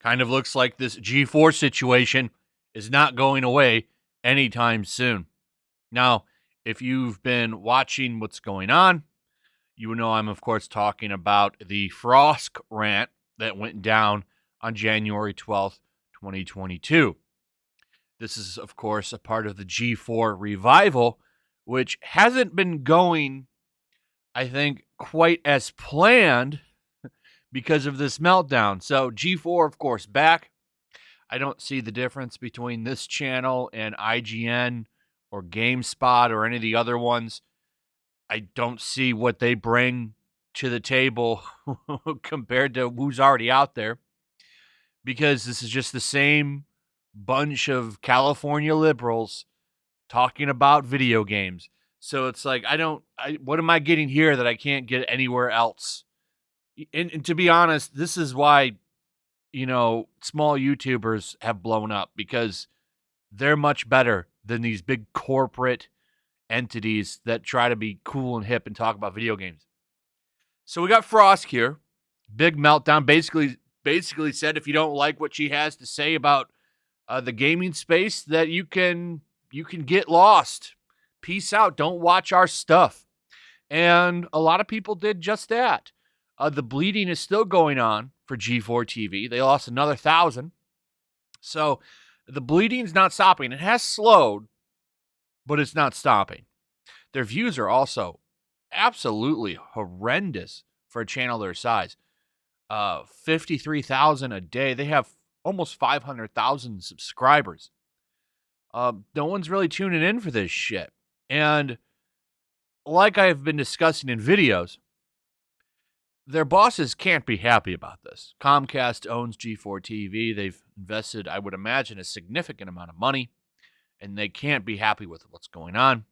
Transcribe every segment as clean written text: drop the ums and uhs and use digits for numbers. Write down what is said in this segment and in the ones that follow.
Kind of looks like this G4 situation is not going away anytime soon. Now, if you've been watching what's going on, you know I'm, of course, talking about the Frosk rant that went down on January 12th, 2022. This is, of course, a part of the G4 revival, which hasn't been going, I think, quite as planned because of this meltdown. So G4, of course, back. I don't see the difference between this channel and IGN or GameSpot or any of the other ones. I don't see what they bring to the table compared to who's already out there, because this is just the same bunch of California liberals talking about video games. So it's like, what am I getting here that I can't get anywhere else? And to be honest, this is why, small YouTubers have blown up, because they're much better than these big corporate entities that try to be cool and hip and talk about video games. So we got Frosk here, big meltdown. Basically said if you don't like what she has to say about the gaming space, that you can get lost. Peace out. Don't watch our stuff. And a lot of people did just that. The bleeding is still going on for G4TV. They lost another 1,000. So the bleeding's not stopping. It has slowed, but it's not stopping. Their views are also absolutely horrendous for a channel their size. 53,000 a day. They have almost 500,000 subscribers. No one's really tuning in for this shit. And like I've been discussing in videos, their bosses can't be happy about this. Comcast owns G4TV. They've invested, I would imagine, a significant amount of money, and they can't be happy with what's going on.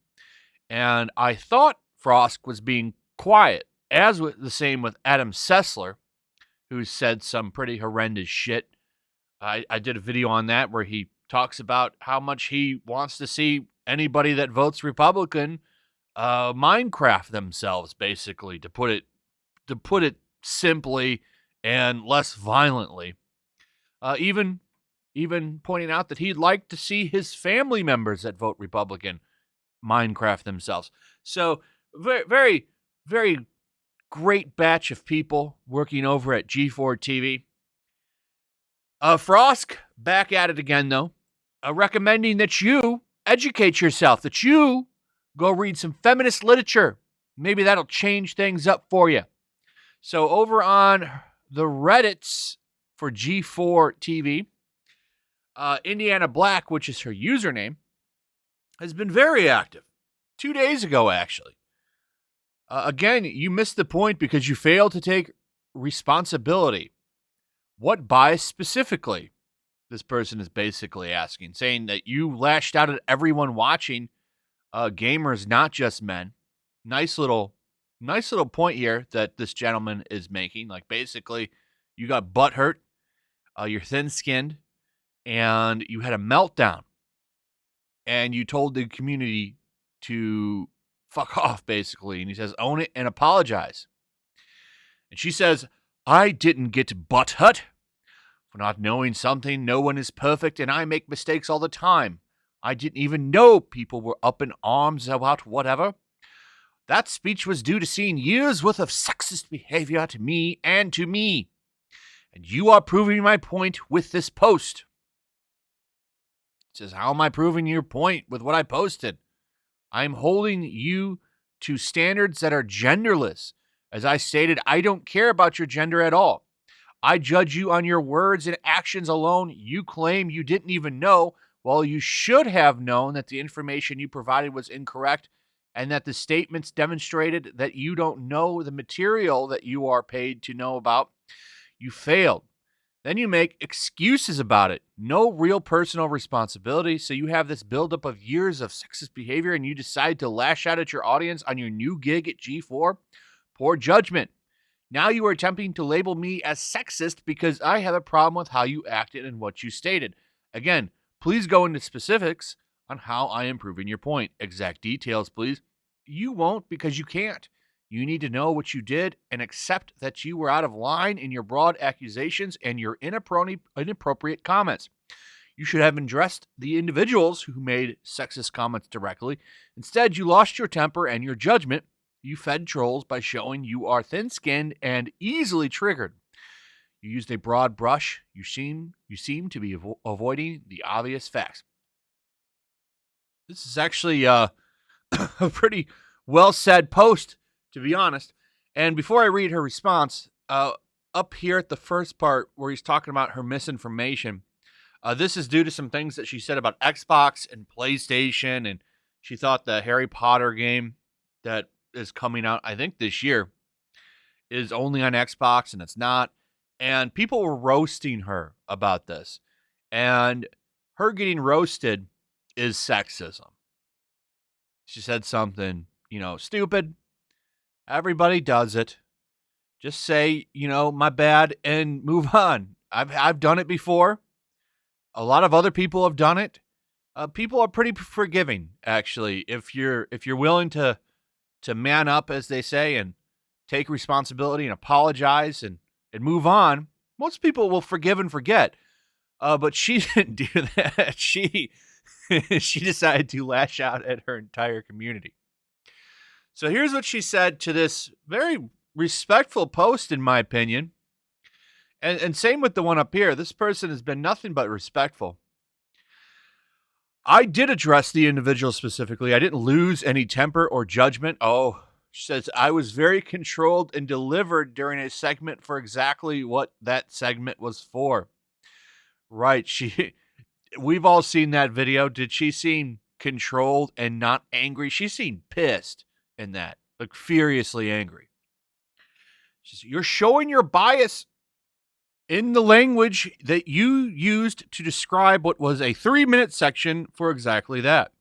And I thought Frosk was being quiet, as with the same with Adam Sessler, who said some pretty horrendous shit. I did a video on that where he talks about how much he wants to see anybody that votes Republican Minecraft themselves, basically, to put it simply and less violently. Even pointing out that he'd like to see his family members that vote Republican Minecraft themselves. So very, very, very great batch of people working over at G4TV. Frosk, back at it again, though, recommending that you educate yourself, that you go read some feminist literature. Maybe that'll change things up for you. So over on the Reddits for G4TV, Indiana Black, which is her username, has been very active. 2 days ago, actually. Again, you missed the point because you failed to take responsibility. What bias specifically? This person is basically asking, saying that you lashed out at everyone watching, gamers, not just men. Nice little point here that this gentleman is making. Like, basically, you got butthurt, you're thin-skinned, and you had a meltdown. And you told the community to fuck off, basically. And he says, own it and apologize. And she says, I didn't get butthurt for not knowing something. No one is perfect, and I make mistakes all the time. I didn't even know people were up in arms about whatever. That speech was due to seeing years' worth of sexist behavior to me and to me. And you are proving my point with this post. It says, how am I proving your point with what I posted? I'm holding you to standards that are genderless. As I stated, I don't care about your gender at all. I judge you on your words and actions alone. You claim you didn't even know, while you should have known that the information you provided was incorrect, and that the statements demonstrated that you don't know the material that you are paid to know about. You failed. Then you make excuses about it. No real personal responsibility. So you have this buildup of years of sexist behavior, and you decide to lash out at your audience on your new gig at G4. Poor judgment. Now you are attempting to label me as sexist because I have a problem with how you acted and what you stated. Again, please go into specifics on how I am proving your point. Exact details, please. You won't because you can't. You need to know what you did and accept that you were out of line in your broad accusations and your inappropriate comments. You should have addressed the individuals who made sexist comments directly. Instead, you lost your temper and your judgment. You fed trolls by showing you are thin-skinned and easily triggered. You used a broad brush. You seem to be avoiding the obvious facts. This is actually a pretty well said post, to be honest. And before I read her response, up here at the first part where he's talking about her misinformation, this is due to some things that she said about Xbox and PlayStation, and she thought the Harry Potter game that is coming out, I think this year, is only on Xbox, and it's not. And people were roasting her about this. And her getting roasted is sexism. She said something, stupid. Everybody does it. Just say, my bad and move on. I've done it before. A lot of other people have done it. People are pretty forgiving, actually. If you're willing to man up, as they say, and take responsibility and apologize and move on, most people will forgive and forget. But she didn't do that. She decided to lash out at her entire community. So here's what she said to this very respectful post, in my opinion. And same with the one up here. This person has been nothing but respectful. I did address the individual specifically. I didn't lose any temper or judgment. Oh, she says, I was very controlled and delivered during a segment for exactly what that segment was for. Right. We've all seen that video. Did she seem controlled and not angry? She seemed pissed in that, like furiously angry. She says, you're showing your bias in the language that you used to describe what was a 3-minute section for exactly that.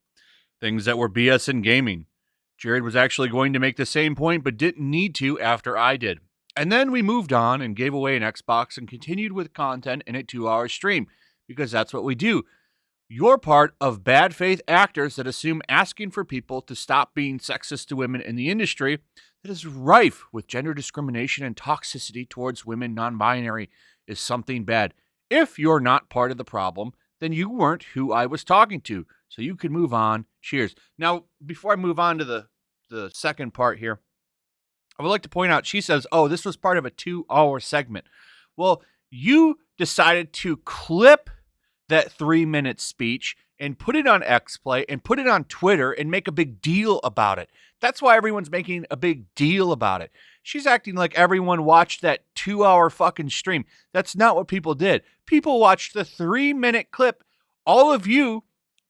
Things that were BS in gaming. Jared was actually going to make the same point, but didn't need to after I did. And then we moved on and gave away an Xbox and continued with content in a 2-hour stream, because that's what we do. You're part of bad faith actors that assume asking for people to stop being sexist to women in the industry that is rife with gender discrimination and toxicity towards women non-binary is something bad. If you're not part of the problem, then you weren't who I was talking to. So you can move on. Cheers. Now, before I move on to the second part here, I would like to point out, she says, oh, this was part of a 2-hour segment. Well, you decided to clip that 3-minute speech and put it on Xplay and put it on Twitter and make a big deal about it. That's why everyone's making a big deal about it. She's acting like everyone watched that 2-hour fucking stream. That's not what people did. People watched the 3-minute clip. All of you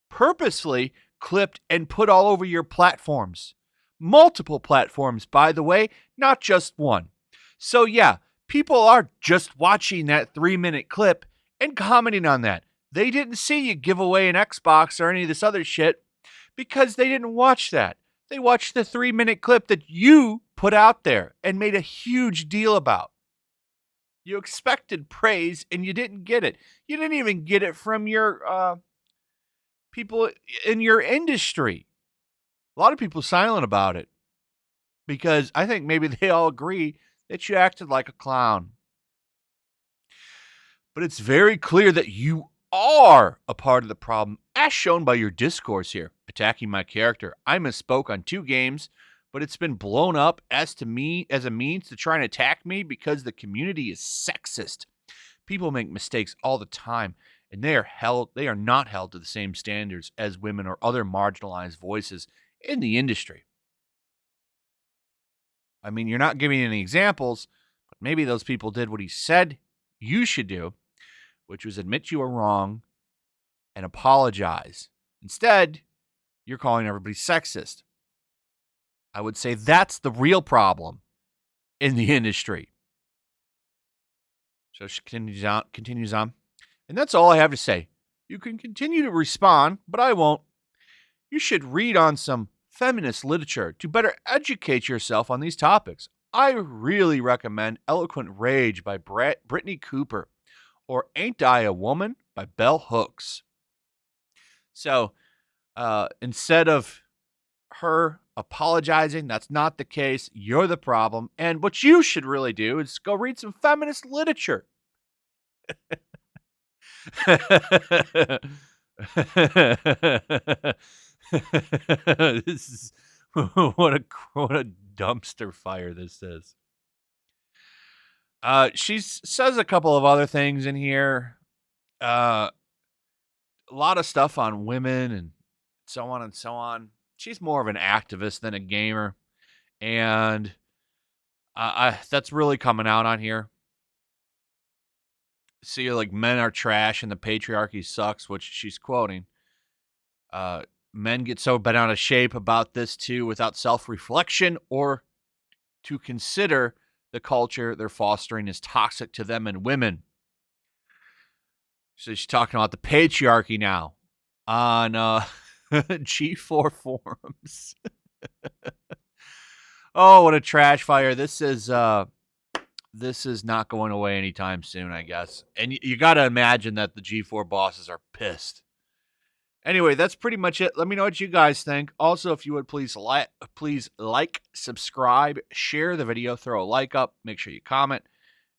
purposely clipped and put all over your platforms. Multiple platforms, by the way, not just one. So yeah, people are just watching that 3-minute clip and commenting on that. They didn't see you give away an Xbox or any of this other shit because they didn't watch that. They watched the 3-minute clip that you put out there and made a huge deal about. You expected praise and you didn't get it. You didn't even get it from your people in your industry. A lot of people silent about it because I think maybe they all agree that you acted like a clown. But it's very clear that you are a part of the problem, as shown by your discourse here, attacking my character. I misspoke on 2 games, but it's been blown up as a means to try and attack me because the community is sexist. People make mistakes all the time, and they are not held to the same standards as women or other marginalized voices in the industry. I mean, you're not giving any examples, but maybe those people did what he said you should do, which was admit you were wrong and apologize. Instead, you're calling everybody sexist. I would say that's the real problem in the industry. So she continues on. And that's all I have to say. You can continue to respond, but I won't. You should read on some feminist literature to better educate yourself on these topics. I really recommend Eloquent Rage by Brittany Cooper or Ain't I a Woman by Bell Hooks. So instead of her apologizing. That's not the case. You're the problem. And what you should really do is go read some feminist literature. This is what a dumpster fire this is. She says a couple of other things in here. A lot of stuff on women and so on and so on. She's more of an activist than a gamer, and that's really coming out on here. See, like, men are trash and the patriarchy sucks, which she's quoting. Men get so bent out of shape about this too without self-reflection or to consider the culture they're fostering is toxic to them and women. So she's talking about the patriarchy now on G4 forums. Oh, what a trash fire. This is not going away anytime soon, I guess. And you got to imagine that the G4 bosses are pissed. Anyway, that's pretty much it. Let me know what you guys think. Also, if you would please like, subscribe, share the video, throw a like up, make sure you comment,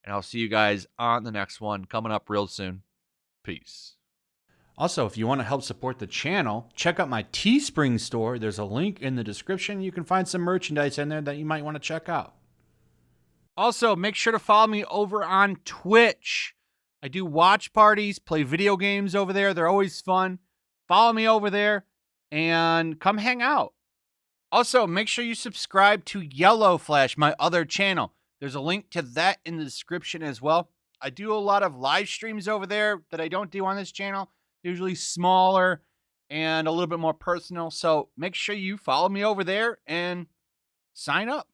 and I'll see you guys on the next one coming up real soon. Peace. Also, if you want to help support the channel, check out my Teespring store. There's a link in the description. You can find some merchandise in there that you might want to check out. Also, make sure to follow me over on Twitch. I do watch parties, play video games over there. They're always fun. Follow me over there and come hang out. Also, make sure you subscribe to YellowFlash, my other channel. There's a link to that in the description as well. I do a lot of live streams over there that I don't do on this channel. Usually smaller and a little bit more personal. So make sure you follow me over there and sign up.